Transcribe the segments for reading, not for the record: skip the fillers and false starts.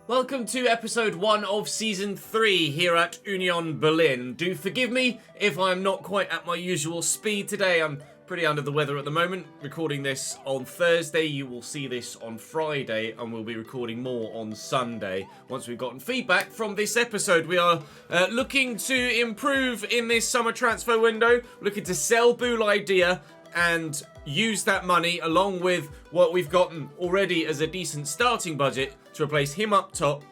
Welcome to episode 1 of season 3 here at Union Berlin. Do forgive me if I'm not quite at my usual speed today. I'm pretty under the weather at the moment. Recording this on Thursday, you will see this on Friday, and we'll be recording more on Sunday. Once we've gotten feedback from this episode, we are looking to improve in this summer transfer window, looking to sell Boulaye and use that money along with what we've gotten already as a decent starting budget to replace him up top.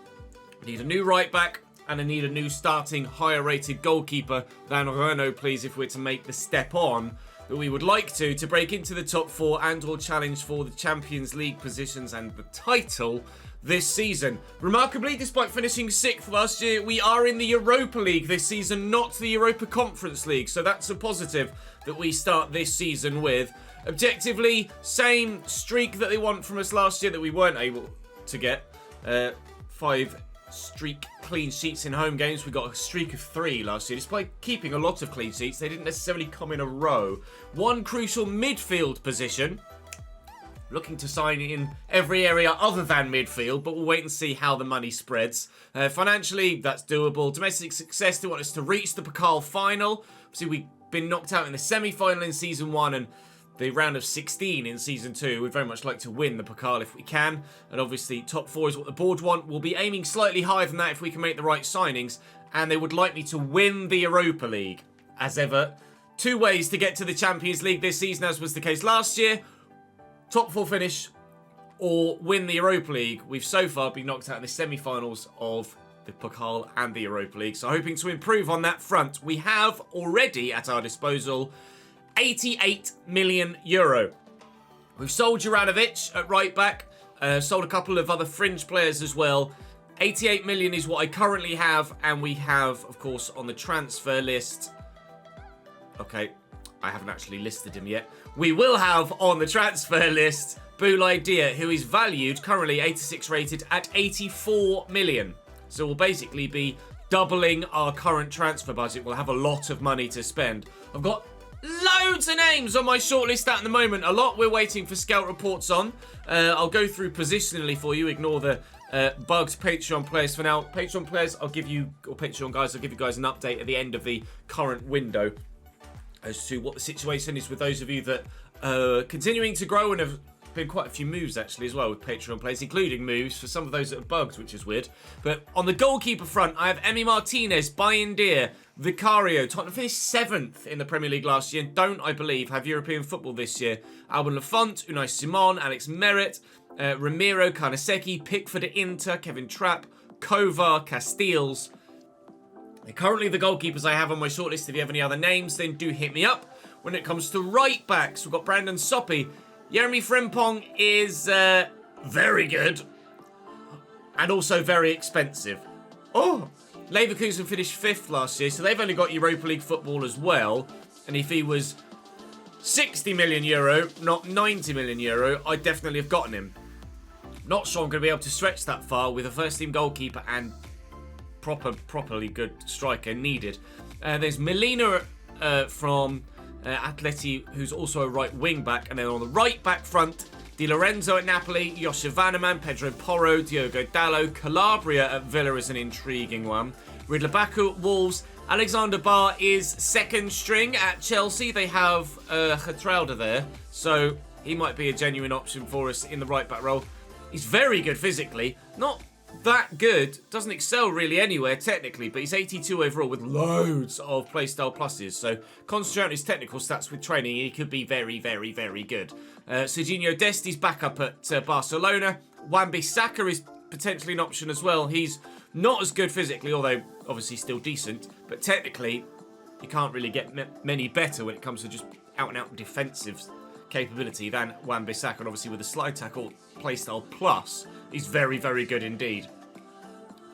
We need a new right back and I need a new starting higher rated goalkeeper than Renault, please, if we're to make the step on that we would like to break into the top 4 and or challenge for the Champions League positions and the title this season. Remarkably, despite finishing 6th last year, we are in the Europa League this season, not the Europa Conference League, so that's a positive that we start this season with. Objectively, same streak that they want from us last year that we weren't able to get. 5 streak clean sheets in home games. We got a streak of 3 last year. Despite keeping a lot of clean sheets, they didn't necessarily come in a row. One crucial midfield position. Looking to sign in every area other than midfield, but we'll wait and see how the money spreads. Financially, that's doable. Domestic success, they want us to reach the Pokal final. Obviously, we've been knocked out in the semi-final in Season 1 and the round of 16 in Season 2. We'd very much like to win the Pokal if we can. And obviously, top 4 is what the board want. We'll be aiming slightly higher than that if we can make the right signings. And they would like me to win the Europa League. As ever, 2 ways to get to the Champions League this season, as was the case last year. Top 4 finish or win the Europa League. We've so far been knocked out in the semi-finals of the Pokal and the Europa League. So hoping to improve on that front. We have already at our disposal 88 million euro. We've sold Juranovic at right back. Sold a couple of other fringe players as well. 88 million is what I currently have. And we have, of course, on the transfer list. Okay, I haven't actually listed him yet. We will have on the transfer list Boulaye, who is valued currently 86 rated at 84 million. So we'll basically be doubling our current transfer budget. We'll have a lot of money to spend. I've got loads of names on my shortlist at the moment. A lot we're waiting for scout reports on. I'll go through positionally for you. Ignore the bugged Patreon players for now. Patreon players, Patreon guys, I'll give you guys an update at the end of the current window as to what the situation is with those of you that are continuing to grow, and have been quite a few moves actually as well with Patreon players, including moves for some of those that are bugged, which is weird. But on the goalkeeper front, I have Emi Martinez, Bayindir, Vicario. Tottenham finished 7th in the Premier League last year and don't, I believe, have European football this year. Alban Lafont, Unai Simon, Alex Merritt, Ramiro, Karnaseki, Pickford at Inter, Kevin Trapp, Kovar, Castiles. They're currently the goalkeepers I have on my shortlist. If you have any other names, then do hit me up. When it comes to right backs, we've got Brandon Soppy. Jeremy Frimpong is very good and also very expensive. Oh, Leverkusen finished 5th last year, so they've only got Europa League football as well. And if he was 60 million euro, not 90 million euro, I'd definitely have gotten him. Not sure I'm going to be able to stretch that far with a first-team goalkeeper and properly good striker needed. There's Molina from Atleti, who's also a right wing back, and then on the right back front, Di Lorenzo at Napoli, Josh Vanaman, Pedro Porro, Diogo Dallo, Calabria at Villa is an intriguing one. Ridley Baku at Wolves. Alexander Barr is second string at Chelsea. They have Getrauda there, so he might be a genuine option for us in the right back role. He's very good physically, not that good, doesn't excel really anywhere technically, but he's 82 overall with loads of playstyle pluses, so concentrate on his technical stats with training, he could be very, very, very good. Serginho Desti's back up at Barcelona. Wan-Bissaka is potentially an option as well. He's not as good physically, although obviously still decent, but technically you can't really get many better when it comes to just out-and-out defensive capability than Wan-Bissaka, and obviously with a slide tackle playstyle plus, he's very, very good indeed.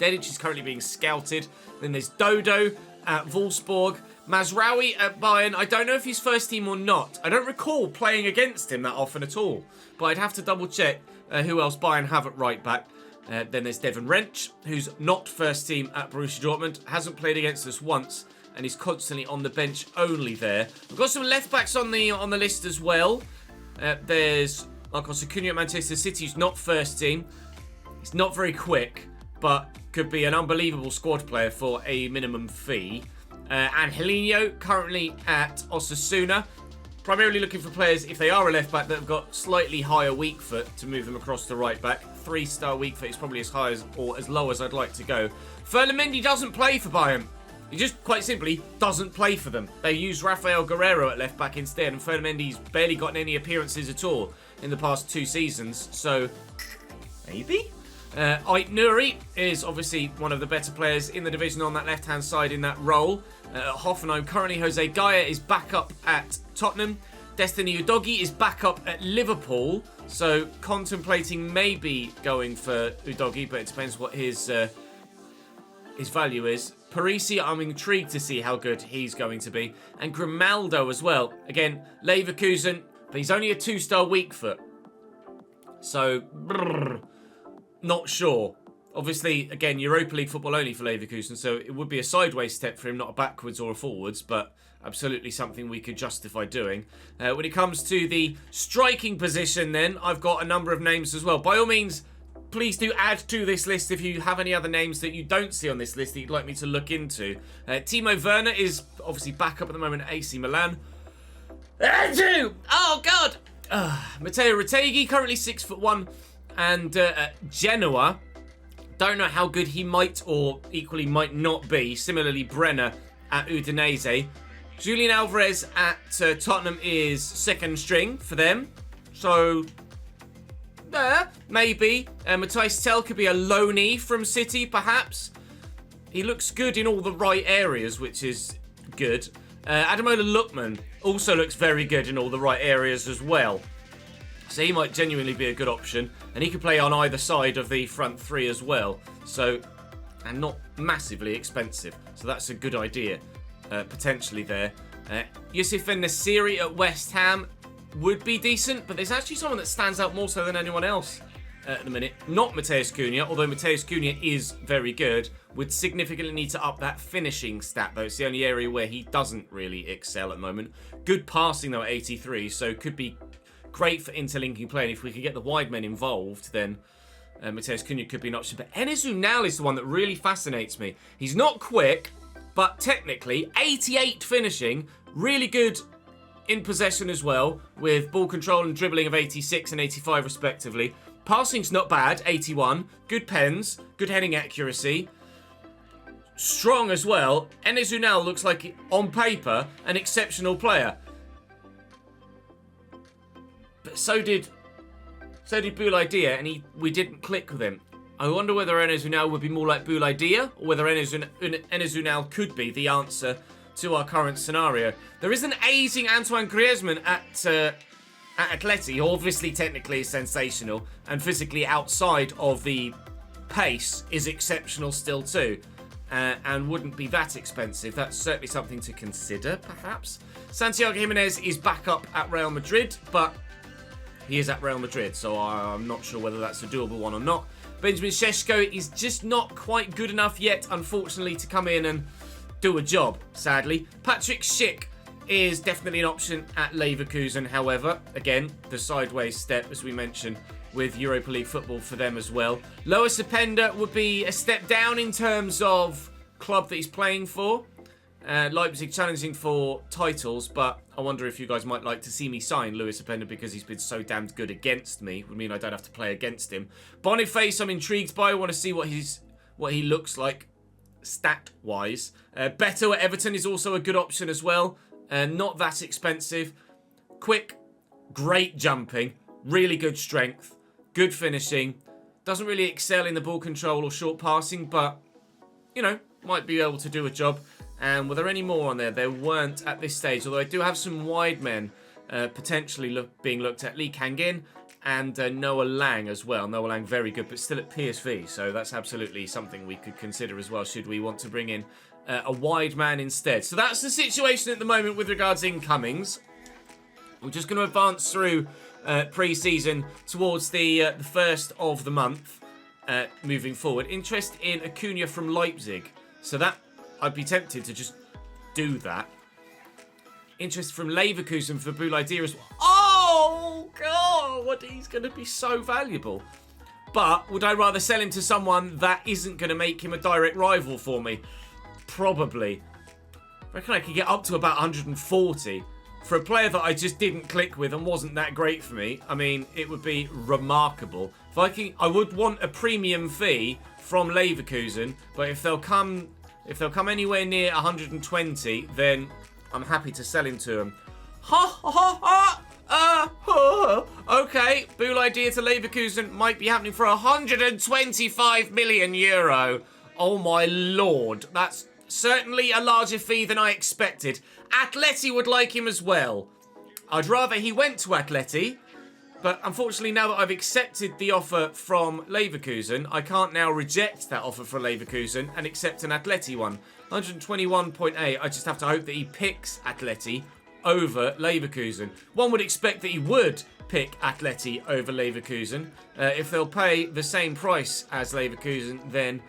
Dedic is currently being scouted. Then there's Dodo at Wolfsburg. Mazraoui at Bayern. I don't know if he's first team or not. I don't recall playing against him that often at all, but I'd have to double check who else Bayern have at right back. Then there's Devon Wrench, who's not first team at Borussia Dortmund, hasn't played against us once, and he's constantly on the bench only there. We've got some left backs on the list as well. There's Marcos Acuna at Manchester City, who's not first team. He's not very quick, but could be an unbelievable squad player for a minimum fee. Angelino, currently at Osasuna. Primarily looking for players, if they are a left back, that have got slightly higher weak foot to move them across to right back. 3-star weak foot is probably as high as or as low as I'd like to go. Ferland Mendy doesn't play for Bayern. He just quite simply doesn't play for them. They use Rafael Guerrero at left back instead, and Ferland Mendy's barely gotten any appearances at all in the past 2 seasons. So maybe. Ait Nouri is obviously one of the better players in the division on that left-hand side in that role. At Hoffenheim, currently Jose Gaia is back up at Tottenham. Destiny Udogie is back up at Liverpool. So contemplating maybe going for Udogie, but it depends what his value is. Parisi, I'm intrigued to see how good he's going to be. And Grimaldo as well. Again, Leverkusen, but he's only a 2-star weak foot. So, not sure. Obviously, again, Europa League football only for Leverkusen, so it would be a sideways step for him, not a backwards or a forwards, but absolutely something we could justify doing. When it comes to the striking position then, I've got a number of names as well. By all means, please do add to this list if you have any other names that you don't see on this list that you'd like me to look into. Timo Werner is obviously back up at the moment at AC Milan. Oh, God! Matteo Retegui, currently 6'1", and Genoa. Don't know how good he might or equally might not be. Similarly, Brenner at Udinese. Julian Alvarez at Tottenham is second string for them. So, maybe. Matthijs Tel could be a loanee from City, perhaps. He looks good in all the right areas, which is good. Ademola Lookman also looks very good in all the right areas as well. So he might genuinely be a good option. And he could play on either side of the front three as well. So, and not massively expensive. So that's a good idea, potentially there. Youssef En-Nesyri at West Ham would be decent. But there's actually someone that stands out more so than anyone else at the minute. Not Mateus Cunha, although Mateus Cunha is very good. Would significantly need to up that finishing stat, though. It's the only area where he doesn't really excel at the moment. Good passing, though, at 83. So could be great for interlinking play, and if we could get the wide men involved, then Mateus Cunha could be an option. But Enes Unal is the one that really fascinates me. He's not quick, but technically, 88 finishing, really good in possession as well, with ball control and dribbling of 86 and 85 respectively. Passing's not bad, 81. Good pens, good heading accuracy. Strong as well. Enes Unal looks like, on paper, an exceptional player. But so did Boulaye Dia, and we didn't click with him. I wonder whether Enes Unal would be more like Boulaye Dia, or whether Enes Unal could be the answer to our current scenario. There is an aging Antoine Griezmann at Atleti, who obviously technically is sensational, and physically outside of the pace is exceptional still too. And wouldn't be that expensive. That's certainly something to consider, perhaps. Santiago Jimenez is back up at Real Madrid, but he is at Real Madrid, so I'm not sure whether that's a doable one or not. Benjamin Šeško is just not quite good enough yet, unfortunately, to come in and do a job, sadly. Patrick Schick is definitely an option at Leverkusen, however. Again, the sideways step, as we mentioned, with Europa League football for them as well. Lois Openda would be a step down in terms of club that he's playing for. Leipzig challenging for titles, but I wonder if you guys might like to see me sign Lewis Openda because he's been so damned good against me. Would mean I don't have to play against him. Boniface, I'm intrigued by. I want to see what he looks like stat-wise. Beto at Everton is also a good option as well. Not that expensive. Quick, great jumping, really good strength, good finishing. Doesn't really excel in the ball control or short passing, but, you know, might be able to do a job. And were there any more on there? There weren't at this stage, although I do have some wide men potentially being looked at. Lee Kangin and Noah Lang as well. Noah Lang, very good, but still at PSV, so that's absolutely something we could consider as well, should we want to bring in a wide man instead. So that's the situation at the moment with regards incomings. We're just going to advance through pre-season towards the first of the month, moving forward. Interest in Acuna from Leipzig. So that, I'd be tempted to just do that. Interest from Leverkusen for Boulaye Dia as well. Oh, God, he's going to be so valuable. But would I rather sell him to someone that isn't going to make him a direct rival for me? Probably. I reckon I could get up to about 140. For a player that I just didn't click with and wasn't that great for me, I mean, it would be remarkable. I would want a premium fee from Leverkusen, but if they'll come anywhere near 120, then I'm happy to sell him to them. Okay, Bull idea to Leverkusen might be happening for 125 million euro. Oh my lord, that's certainly a larger fee than I expected. Atleti would like him as well. I'd rather he went to Atleti, but unfortunately now that I've accepted the offer from Leverkusen, I can't now reject that offer for Leverkusen and accept an Atleti one. 121.8, I just have to hope that he picks Atleti over Leverkusen. One would expect that he would pick Atleti over Leverkusen. If they'll pay the same price as Leverkusen, then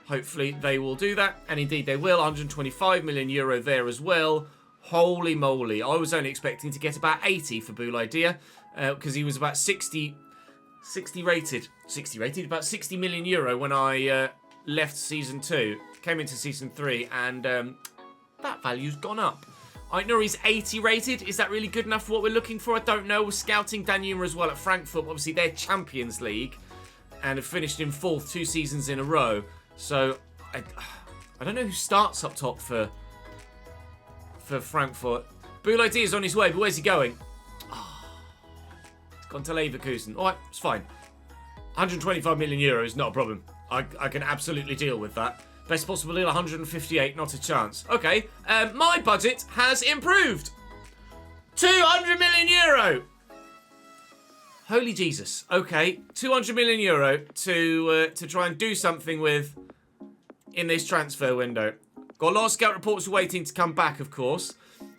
hopefully they will do that, and indeed they will. 125 million euro there as well. Holy moly. I was only expecting to get about 80 for Bull Idea, because he was about 60 rated. 60 rated? About 60 million euro when I left Season 2. Came into Season 3, and that value's gone up. I know he's 80 rated. Is that really good enough for what we're looking for? I don't know. We're scouting Danjuma as well at Frankfurt. Obviously, they're Champions League, and have finished in 4th 2 seasons in a row. So, I don't know who starts up top for Frankfurt. Bull Idea is on his way, but where's he going? Oh, he's gone to Leverkusen. Alright, it's fine. 125 million euros, not a problem. I can absolutely deal with that. Best possible deal, 158, not a chance. Okay, my budget has improved. 200 million euro! Holy Jesus. Okay, 200 million euro to try and do something with in this transfer window. Got a lot of scout reports waiting to come back, of course.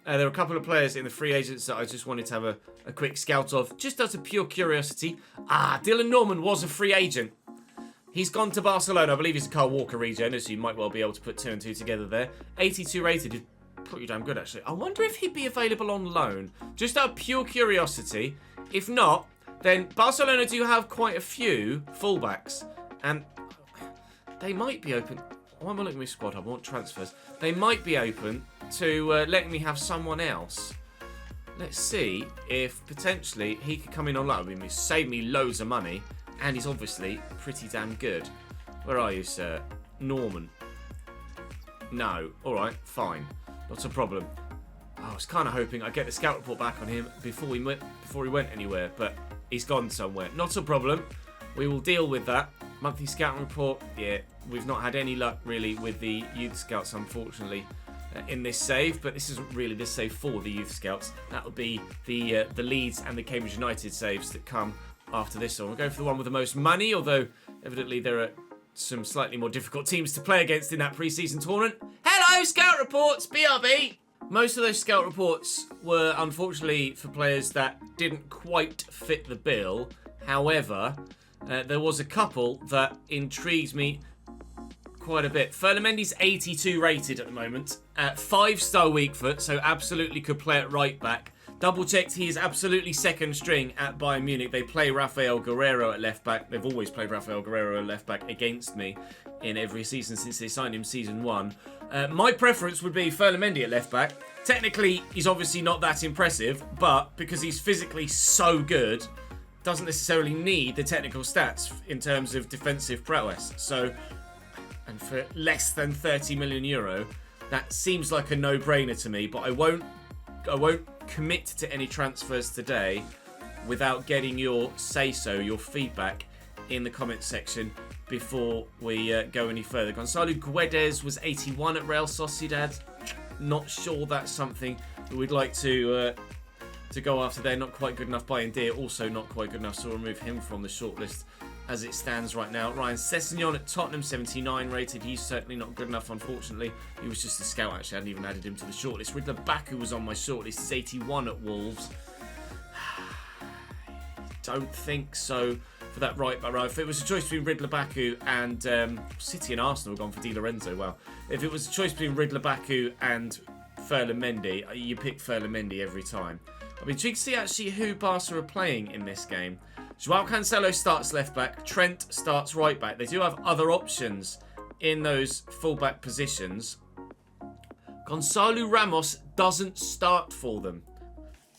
There are a couple of players in the free agents that I just wanted to have a quick scout of, just out of pure curiosity. Dylan Norman was a free agent. He's gone to Barcelona. I believe he's a Kyle Walker regen, so you might well be able to put 2 and 2 together there. 82 rated is pretty damn good, actually. I wonder if he'd be available on loan, just out of pure curiosity. If not, then Barcelona do have quite a few fullbacks, and they might be open. Why am I looking at my squad? I want transfers. They might be open to letting me have someone else. Let's see if potentially he could come in on loan. I mean, he's saved me loads of money, and he's obviously pretty damn good. Where are you, sir? Norman. No. All right, fine. Not a problem. I was kind of hoping I'd get the scout report back on him before he went anywhere, but he's gone somewhere. Not a problem. We will deal with that. Monthly scouting report. Yeah, we've not had any luck really with the youth scouts, unfortunately, in this save. But this isn't really this save for the youth scouts. That would be the Leeds and the Cambridge United saves that come after this one. We'll go for the one with the most money, although evidently there are some slightly more difficult teams to play against in that pre-season tournament. Hello, scout reports, BRB. Most of those scout reports were unfortunately for players that didn't quite fit the bill. However, there was a couple that intrigued me quite a bit. Ferland-Mendy's 82 rated at the moment. 5-star weak foot, so absolutely could play at right back. Double checked, he is absolutely second string at Bayern Munich. They play Rafael Guerreiro at left back. They've always played Rafael Guerreiro at left back against me in every season since they signed him season 1. My preference would be Ferland-Mendy at left back. Technically, he's obviously not that impressive, but because he's physically so good, doesn't necessarily need the technical stats in terms of defensive prowess. So, and for less than 30 million euro, that seems like a no-brainer to me, but I won't commit to any transfers today without getting your say-so, your feedback in the comments section before we go any further. Gonzalo Guedes was 81 at Real Sociedad. Not sure that's something that we'd like to go after there. Not quite good enough. Bayern Deer also not quite good enough, so we'll remove him from the shortlist as it stands right now. Ryan Sessegnon at Tottenham, 79 rated. He's certainly not good enough, unfortunately. He was just a scout, actually. I hadn't even added him to the shortlist. Riddler Baku was on my shortlist. He's 81 at Wolves. Don't think so for that right back. Right, if it was a choice between Riddler Baku and City and Arsenal have gone for Di Lorenzo. Well, if it was a choice between Riddler Baku and Ferland-Mendy, you pick Ferland-Mendy every time. I'll be intrigued to see actually who Barca are playing in this game. Joao Cancelo starts left back. Trent starts right back. They do have other options in those fullback positions. Gonzalo Ramos doesn't start for them.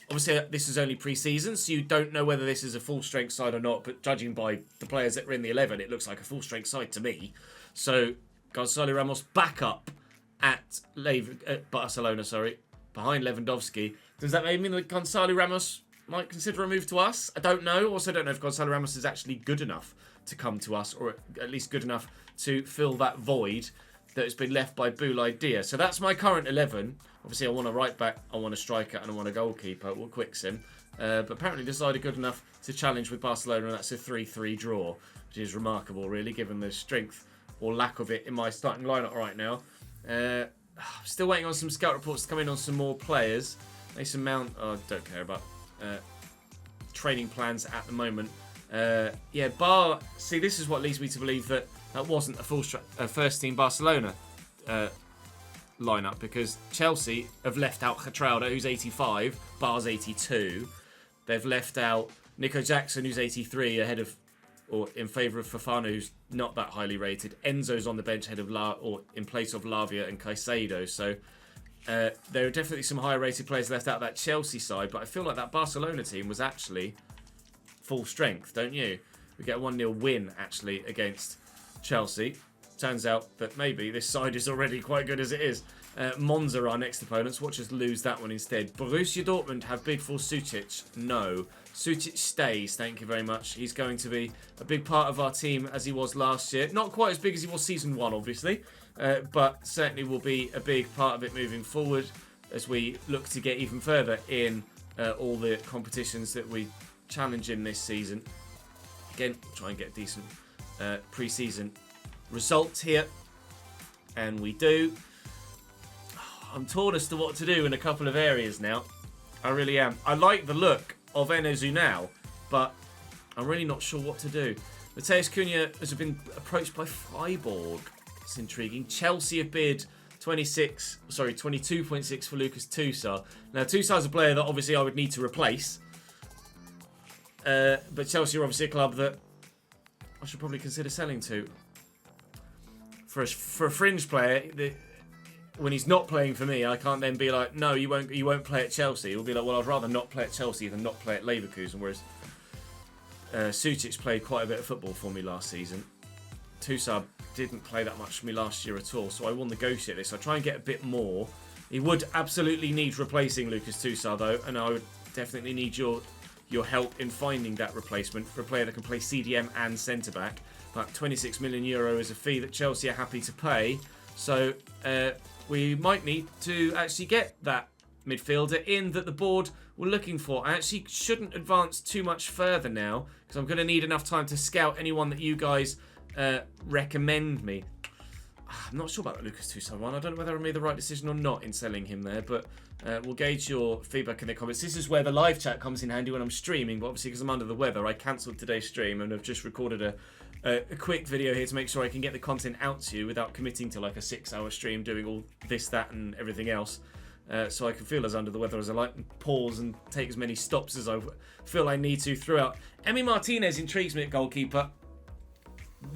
Obviously, this is only pre-season, so you don't know whether this is a full-strength side or not, but judging by the players that were in the 11, it looks like a full-strength side to me. So, Gonzalo Ramos back up at Barcelona, behind Lewandowski. Does that mean that Gonzalo Ramos might consider a move to us? I don't know. Also, don't know if Gonzalo Ramos is actually good enough to come to us, or at least good enough to fill that void that has been left by Boulaye Dia. So that's my current 11. Obviously, I want a right back, I want a striker, and I want a goalkeeper. We'll Quixim. But apparently decided good enough to challenge with Barcelona, and that's a 3-3 draw, which is remarkable, really, given the strength or lack of it in my starting lineup right now. Still waiting on some scout reports to come in on some more players. Mason Mount, I don't care about training plans at the moment. See, this is what leads me to believe that wasn't a full first-team Barcelona lineup, because Chelsea have left out Getrauda, who's 85, Bar's 82. They've left out Nico Jackson, who's 83, in favour of Fofana, who's not that highly rated. Enzo's on the bench in place of Lavia and Caicedo. So there are definitely some higher rated players left out of that Chelsea side, but I feel like that Barcelona team was actually full strength, don't you? We get a 1-0 win, actually, against Chelsea. Turns out that maybe this side is already quite good as it is. Monza are our next opponents. Watch us lose that one instead. Borussia Dortmund have bid for Sucic. No. Sucic stays, thank you very much. He's going to be a big part of our team as he was last year. Not quite as big as he was season 1, obviously. But certainly will be a big part of it moving forward as we look to get even further in all the competitions that we challenge in this season. Again, try and get decent pre-season results here, and we do. I'm torn as to what to do in a couple of areas now. I really am. I like the look of Enes Unal, but I'm really not sure what to do. Mateus Cunha has been approached by Freiburg. It's intriguing. Chelsea have bid 22.6 for Lucas Toussaint. Now, Toussaint's a player that obviously I would need to replace, but Chelsea are obviously a club that I should probably consider selling to. For a fringe player, when he's not playing for me, I can't then be like, no, you won't play at Chelsea. It'll be like, well, I'd rather not play at Chelsea than not play at Leverkusen. Whereas Sucic played quite a bit of football for me last season. Toussaint didn't play that much for me last year at all, so I will negotiate this. I try and get a bit more. He would absolutely need replacing Lucas Toussaint though, and I would definitely need your help in finding that replacement for a player that can play CDM and centre back. Like €26 million is a fee that Chelsea are happy to pay, so we might need to actually get that midfielder in that the board were looking for. I actually shouldn't advance too much further now, because I'm going to need enough time to scout anyone that you guys recommend me. I'm not sure about the Lucas Toussaint one. I don't know whether I made the right decision or not in selling him there, but we'll gauge your feedback in the comments. This is where the live chat comes in handy when I'm streaming, but obviously because I'm under the weather, I cancelled today's stream and I've just recorded a quick video here to make sure I can get the content out to you without committing to like a 6-hour stream doing all this, that and everything else. So I can feel as under the weather as I like and pause and take as many stops as I feel I need to throughout. Emi Martinez intrigues me at goalkeeper.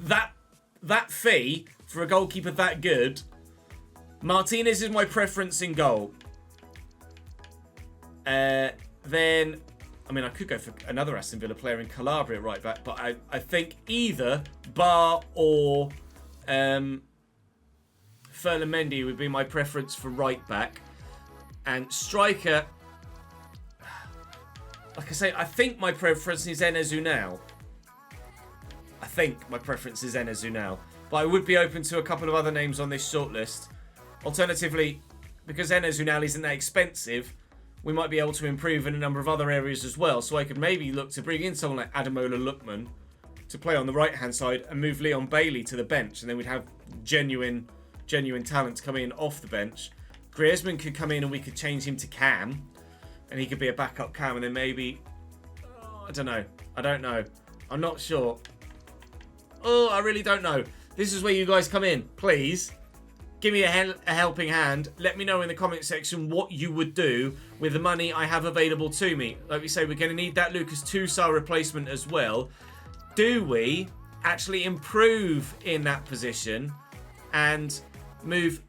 That fee for a goalkeeper that good. Martinez is my preference in goal. Then, I mean, I could go for another Aston Villa player in Calabria at right back, but I think either Bar or Ferland Mendy would be my preference for right back. And striker, like I say, I think my preference is Enes Unal. But I would be open to a couple of other names on this shortlist. Alternatively, because Enes Unal isn't that expensive, we might be able to improve in a number of other areas as well. So I could maybe look to bring in someone like Ademola Lookman to play on the right-hand side and move Leon Bailey to the bench. And then we'd have genuine talent coming in off the bench. Griezmann could come in and we could change him to Cam. And he could be a backup Cam. And then maybe... I don't know. I'm not sure. I really don't know. This is where you guys come in. Please. give me a helping hand. Let me know in the comment section what you would do with the money I have available to me. Like we say, we're going to need that Lucas Toussaint replacement as well. Do we actually improve in that position and move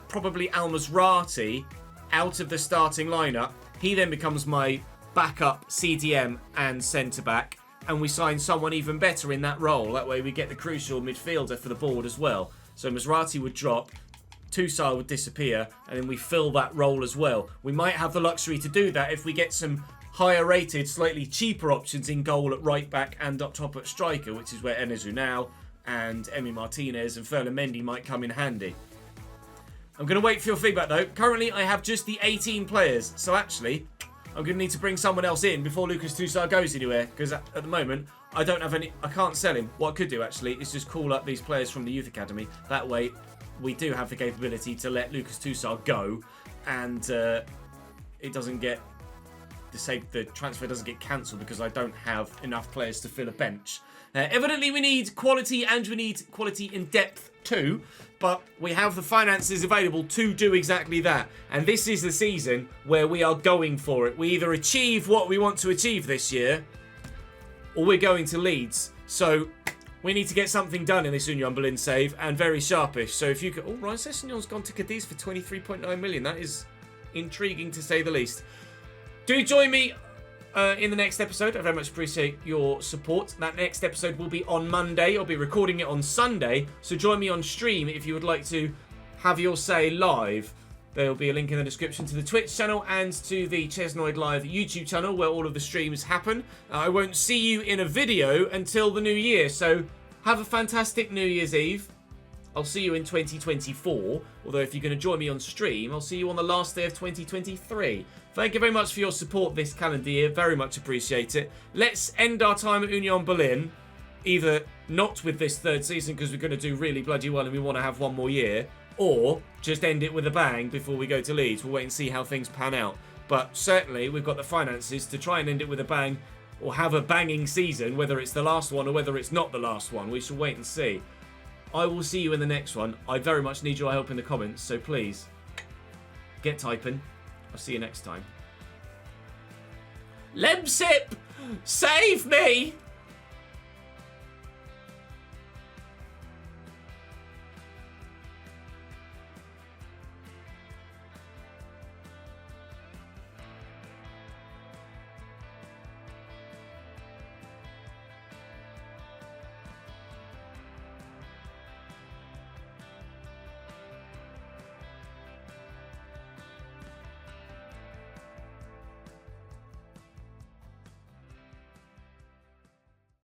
probably Al-Masrati out of the starting lineup? He then becomes my backup CDM and centre-back, and we sign someone even better in that role. That way we get the crucial midfielder for the board as well. So Masrati would drop, Toussaint would disappear, and then we fill that role as well. We might have the luxury to do that if we get some higher rated, slightly cheaper options in goal at right back and up top at striker, which is where Enes Unal and Emi Martinez and Ferland Mendy might come in handy. I'm going to wait for your feedback though. Currently I have just the 18 players, so actually I'm going to need to bring someone else in before Lucas Toussaint goes anywhere, because at the moment I don't have any. I can't sell him. What I could do actually is just call up these players from the youth academy. That way we do have the capability to let Lucas Toussaint go, and it doesn't get the transfer doesn't get cancelled because I don't have enough players to fill a bench. Evidently we need quality, and we need quality in depth too, but we have the finances available to do exactly that. And this is the season where we are going for it. We either achieve what we want to achieve this year, or we're going to Leeds. So we need to get something done in this Union Berlin save, and very sharpish. So if you could... Oh, Ryan Sessegnon's gone to Cadiz for 23.9 million. That is intriguing to say the least. Do join me in the next episode. I very much appreciate your support. That next episode will be on Monday. I'll be recording it on Sunday, so join me on stream if you would like to have your say live. There will be a link in the description to the Twitch channel and to the Chesnoid Live YouTube channel where all of the streams happen. I won't see you in a video until the new year, so have a fantastic New Year's Eve. I'll see you in 2024, although if you're going to join me on stream, I'll see you on the last day of 2023. Thank you very much for your support this calendar year. Very much appreciate it. Let's end our time at Union Berlin, either not with this third season because we're going to do really bloody well and we want to have one more year, or just end it with a bang before we go to Leeds. We'll wait and see how things pan out. But certainly we've got the finances to try and end it with a bang, or have a banging season, whether it's the last one or whether it's not the last one. We shall wait and see. I will see you in the next one. I very much need your help in the comments, so please get typing. I'll see you next time. Lemsip, save me!